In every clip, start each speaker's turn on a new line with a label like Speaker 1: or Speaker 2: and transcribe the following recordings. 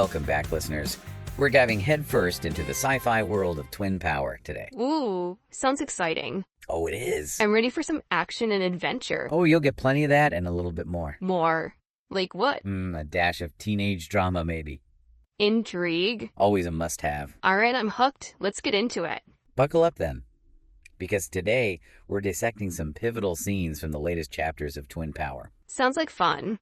Speaker 1: Welcome back, listeners. We're diving headfirst into the sci-fi world of twin power today.
Speaker 2: Ooh, sounds exciting.
Speaker 1: Oh, it is.
Speaker 2: I'm ready for some action and adventure.
Speaker 1: Oh, you'll get plenty of that and a little bit more.
Speaker 2: More? Like what?
Speaker 1: A dash of teenage drama, maybe.
Speaker 2: Intrigue?
Speaker 1: Always a must-have.
Speaker 2: All right, I'm hooked. Let's get into it.
Speaker 1: Buckle up, then. Because today, we're dissecting some pivotal scenes from the latest chapters of Twin Power.
Speaker 2: Sounds like fun.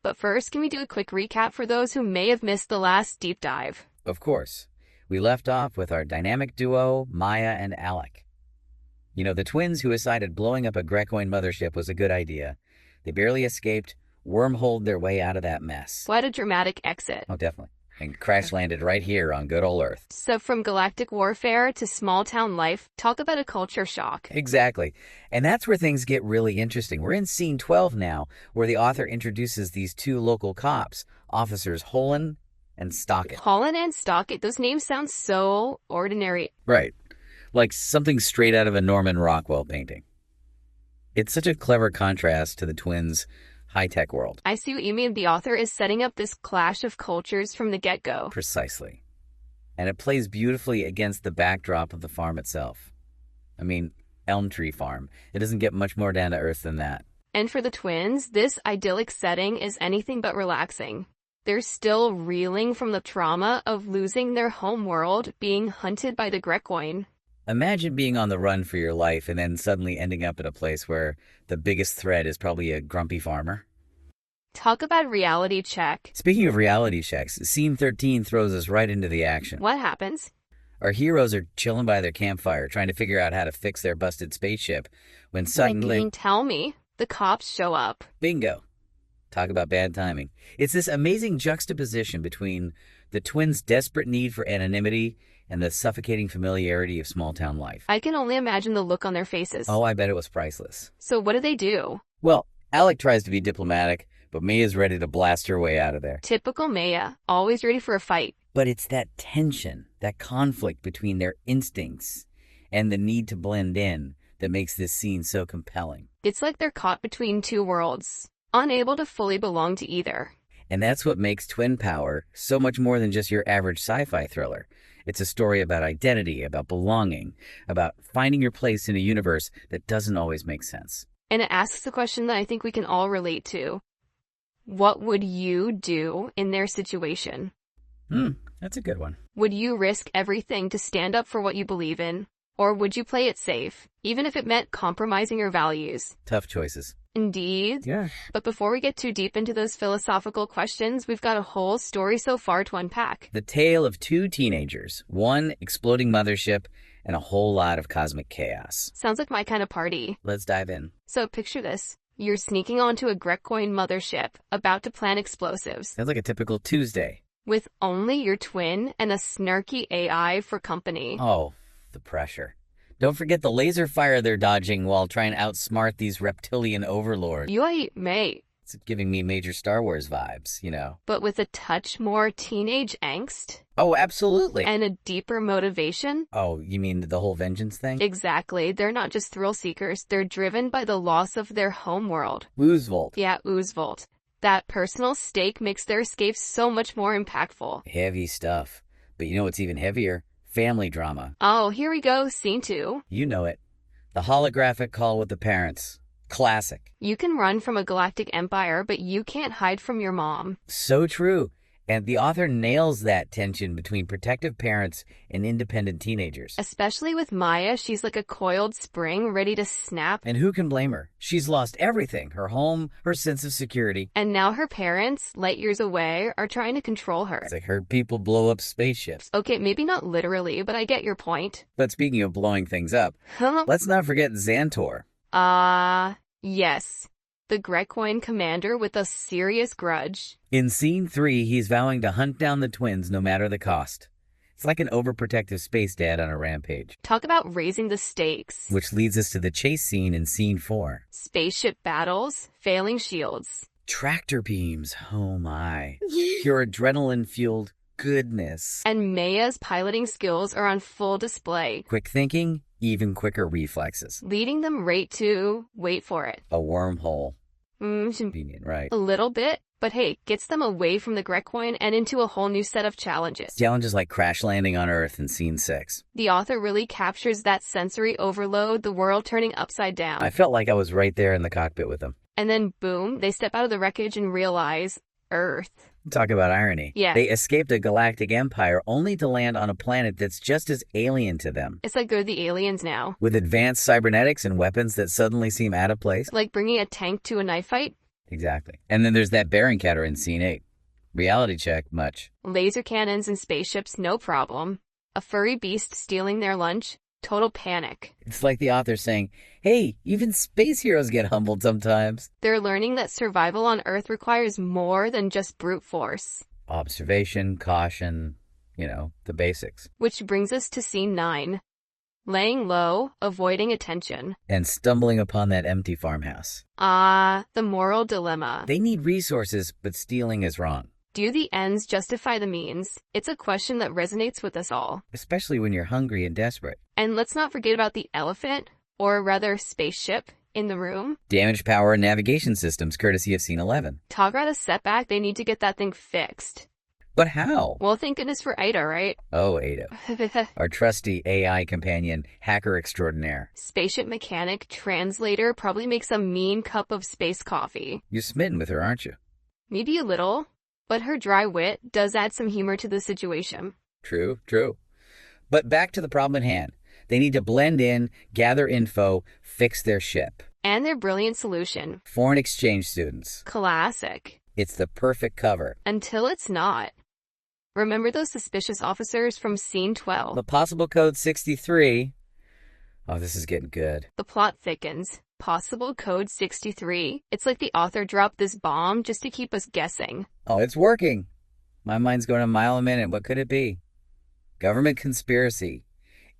Speaker 2: But first, can we do a quick recap for those who may have missed the last deep dive?
Speaker 1: Of course. We left off with our dynamic duo, Maia and Alec. You know, the twins who decided blowing up a Grecoin mothership was a good idea. They barely escaped, wormholed their way out of that mess.
Speaker 2: What a dramatic exit.
Speaker 1: Oh, definitely. And crash-landed right here on good old Earth.
Speaker 2: So from galactic warfare to small-town life, talk about a culture shock.
Speaker 1: Exactly. And that's where things get really interesting. We're in scene 12 now, where the author introduces these two local cops, Officers Holland and Stockett.
Speaker 2: Holland and Stockett, those names sound so ordinary.
Speaker 1: Right. Like something straight out of a Norman Rockwell painting. It's such a clever contrast to the twins' high-tech world.
Speaker 2: I see what you mean. The author is setting up this clash of cultures from the get-go.
Speaker 1: Precisely. And it plays beautifully against the backdrop of the farm itself. I mean, Elm Tree Farm. It doesn't get much more down to earth than that.
Speaker 2: And for the twins, this idyllic setting is anything but relaxing. They're still reeling from the trauma of losing their home world, being hunted by the Grecoin.
Speaker 1: Imagine being on the run for your life and then suddenly ending up at a place where the biggest threat is probably a grumpy farmer.
Speaker 2: Talk about reality check.
Speaker 1: Speaking of reality checks, scene 13 throws us right into the action.
Speaker 2: What happens?
Speaker 1: Our heroes are chilling by their campfire, trying to figure out how to fix their busted spaceship, when suddenly...
Speaker 2: Tell me, the cops show up.
Speaker 1: Bingo. Talk about bad timing. It's this amazing juxtaposition between the twins' desperate need for anonymity and the suffocating familiarity of small-town life.
Speaker 2: I can only imagine the look on their faces.
Speaker 1: Oh, I bet it was priceless.
Speaker 2: So what do?
Speaker 1: Well, Alec tries to be diplomatic, but Maia's ready to blast her way out of there.
Speaker 2: Typical Maia, always ready for a fight.
Speaker 1: But it's that tension, that conflict between their instincts and the need to blend in that makes this scene so compelling.
Speaker 2: It's like they're caught between two worlds, unable to fully belong to either.
Speaker 1: And that's what makes Twin Power so much more than just your average sci-fi thriller. It's a story about identity, about belonging, about finding your place in a universe that doesn't always make sense.
Speaker 2: And it asks a question that I think we can all relate to. What would you do in their situation?
Speaker 1: That's a good one.
Speaker 2: Would you risk everything to stand up for what you believe in? Or would you play it safe, even if it meant compromising your values?
Speaker 1: Tough choices.
Speaker 2: Indeed.
Speaker 1: Yeah.
Speaker 2: But before we get too deep into those philosophical questions, we've got a whole story so far to unpack.
Speaker 1: The tale of two teenagers, one exploding mothership, and a whole lot of cosmic chaos.
Speaker 2: Sounds like my kind of party.
Speaker 1: Let's dive in.
Speaker 2: So picture this. You're sneaking onto a Grecoin mothership, about to plant explosives.
Speaker 1: Sounds like a typical Tuesday.
Speaker 2: With only your twin and a snarky AI for company.
Speaker 1: Oh, the pressure. Don't forget the laser fire they're dodging while trying to outsmart these reptilian overlords.
Speaker 2: Mate.
Speaker 1: It's giving me major Star Wars vibes, you know.
Speaker 2: But with a touch more teenage angst?
Speaker 1: Oh, absolutely.
Speaker 2: And a deeper motivation?
Speaker 1: Oh, you mean the whole vengeance thing?
Speaker 2: Exactly. They're not just thrill seekers. They're driven by the loss of their homeworld.
Speaker 1: Oozvolt.
Speaker 2: Yeah, Oozvolt. That personal stake makes their escape so much more impactful.
Speaker 1: Heavy stuff. But you know what's even heavier? Family drama.
Speaker 2: Oh, here we go. Scene 2.
Speaker 1: You know it. The holographic call with the parents. Classic.
Speaker 2: You can run from a galactic empire, but you can't hide from your mom.
Speaker 1: So true. And the author nails that tension between protective parents and independent teenagers.
Speaker 2: Especially with Maia, she's like a coiled spring ready to snap.
Speaker 1: And who can blame her? She's lost everything. Her home, her sense of security.
Speaker 2: And now her parents, light years away, are trying to control her.
Speaker 1: It's like heard people blow up spaceships.
Speaker 2: Okay, maybe not literally, but I get your point.
Speaker 1: But speaking of blowing things up, let's not forget Xantor.
Speaker 2: Yes. The Grecoin commander with a serious grudge.
Speaker 1: In scene 3, he's vowing to hunt down the twins no matter the cost. It's like an overprotective space dad on a rampage.
Speaker 2: Talk about raising the stakes.
Speaker 1: Which leads us to the chase scene in scene 4.
Speaker 2: Spaceship battles, failing shields.
Speaker 1: Tractor beams, oh my. Pure adrenaline-fueled goodness.
Speaker 2: And Maia's piloting skills are on full display.
Speaker 1: Quick thinking, even quicker reflexes.
Speaker 2: Leading them right to, wait for it,
Speaker 1: a wormhole. Convenient, right?
Speaker 2: A little bit, but hey, gets them away from the Grecoin and into a whole new set of challenges.
Speaker 1: Challenges like crash landing on Earth in Scene 6.
Speaker 2: The author really captures that sensory overload, the world turning upside down.
Speaker 1: I felt like I was right there in the cockpit with them.
Speaker 2: And then boom, they step out of the wreckage and realize Earth.
Speaker 1: Talk about irony.
Speaker 2: Yeah.
Speaker 1: They escaped a galactic empire only to land on a planet that's just as alien to them.
Speaker 2: It's like they're the aliens now.
Speaker 1: With advanced cybernetics and weapons that suddenly seem out of place.
Speaker 2: Like bringing a tank to a knife fight.
Speaker 1: Exactly. And then there's that bearing counter in Scene 8. Reality check, much.
Speaker 2: Laser cannons and spaceships, no problem. A furry beast stealing their lunch. Total panic.
Speaker 1: It's like the author saying, hey, even space heroes get humbled sometimes.
Speaker 2: They're learning that survival on Earth requires more than just brute force.
Speaker 1: Observation, caution, the basics.
Speaker 2: Which brings us to Scene 9. Laying low, avoiding attention.
Speaker 1: And stumbling upon that empty farmhouse.
Speaker 2: The moral dilemma.
Speaker 1: They need resources, but stealing is wrong.
Speaker 2: Do the ends justify the means? It's a question that resonates with us all.
Speaker 1: Especially when you're hungry and desperate.
Speaker 2: And let's not forget about the elephant, or rather spaceship, in the room.
Speaker 1: Damaged power and navigation systems, courtesy of Scene 11.
Speaker 2: Talk about a setback, they need to get that thing fixed.
Speaker 1: But how?
Speaker 2: Well, thank goodness for Ada, right?
Speaker 1: Oh, Ada. Our trusty AI companion, hacker extraordinaire.
Speaker 2: Spaceship mechanic, translator, probably makes a mean cup of space coffee.
Speaker 1: You're smitten with her, aren't you?
Speaker 2: Maybe a little, but her dry wit does add some humor to the situation.
Speaker 1: True. But back to the problem at hand. They need to blend in, gather info, fix their ship.
Speaker 2: And their brilliant solution.
Speaker 1: Foreign exchange students.
Speaker 2: Classic.
Speaker 1: It's the perfect cover.
Speaker 2: Until it's not. Remember those suspicious officers from Scene 12?
Speaker 1: The possible code 63. Oh, this is getting good.
Speaker 2: The plot thickens. Possible code 63. It's like the author dropped this bomb just to keep us guessing.
Speaker 1: Oh, it's working. My mind's going a mile a minute. What could it be? Government conspiracy.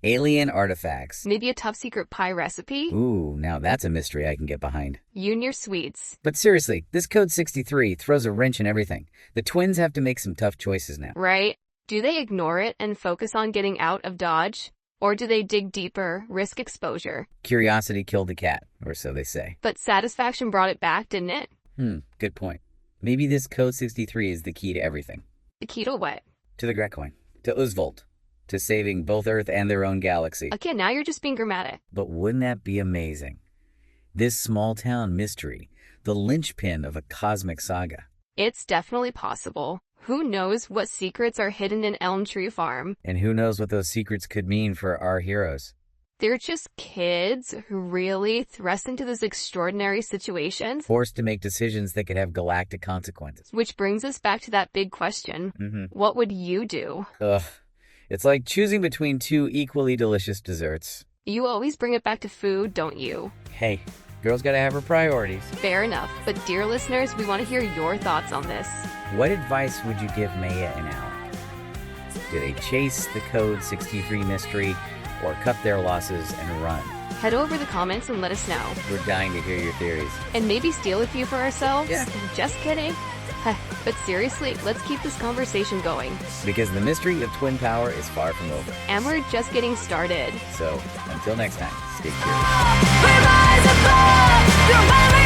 Speaker 1: Alien artifacts.
Speaker 2: Maybe a top secret pie recipe?
Speaker 1: Ooh, now that's a mystery I can get behind.
Speaker 2: You and your sweets.
Speaker 1: But seriously, this code 63 throws a wrench in everything. The twins have to make some tough choices now.
Speaker 2: Right? Do they ignore it and focus on getting out of Dodge? Or do they dig deeper, risk exposure?
Speaker 1: Curiosity killed the cat, or so they say.
Speaker 2: But satisfaction brought it back, didn't it?
Speaker 1: Good point. Maybe this code 63 is the key to everything.
Speaker 2: The key to what?
Speaker 1: To the Grecoin. To Uzvolt. To saving both Earth and their own galaxy.
Speaker 2: Okay, now you're just being dramatic.
Speaker 1: But wouldn't that be amazing? This small-town mystery, the linchpin of a cosmic saga.
Speaker 2: It's definitely possible. Who knows what secrets are hidden in Elm Tree Farm?
Speaker 1: And who knows what those secrets could mean for our heroes?
Speaker 2: They're just kids who really thrust into this extraordinary situation.
Speaker 1: Forced to make decisions that could have galactic consequences.
Speaker 2: Which brings us back to that big question. What would you do?
Speaker 1: Ugh. It's like choosing between two equally delicious desserts.
Speaker 2: You always bring it back to food, don't you?
Speaker 1: Hey, girl's gotta have her priorities.
Speaker 2: Fair enough. But dear listeners, we want to hear your thoughts on this.
Speaker 1: What advice would you give Maia and Alec? Do they chase the Code 63 mystery or cut their losses and run?
Speaker 2: Head over the comments and let us know.
Speaker 1: We're dying to hear your theories.
Speaker 2: And maybe steal a few for ourselves?
Speaker 1: Yeah.
Speaker 2: Just kidding. But seriously, let's keep this conversation going.
Speaker 1: Because the mystery of twin power is far from over.
Speaker 2: And we're just getting started.
Speaker 1: So, until next time, stay curious.
Speaker 3: We rise above,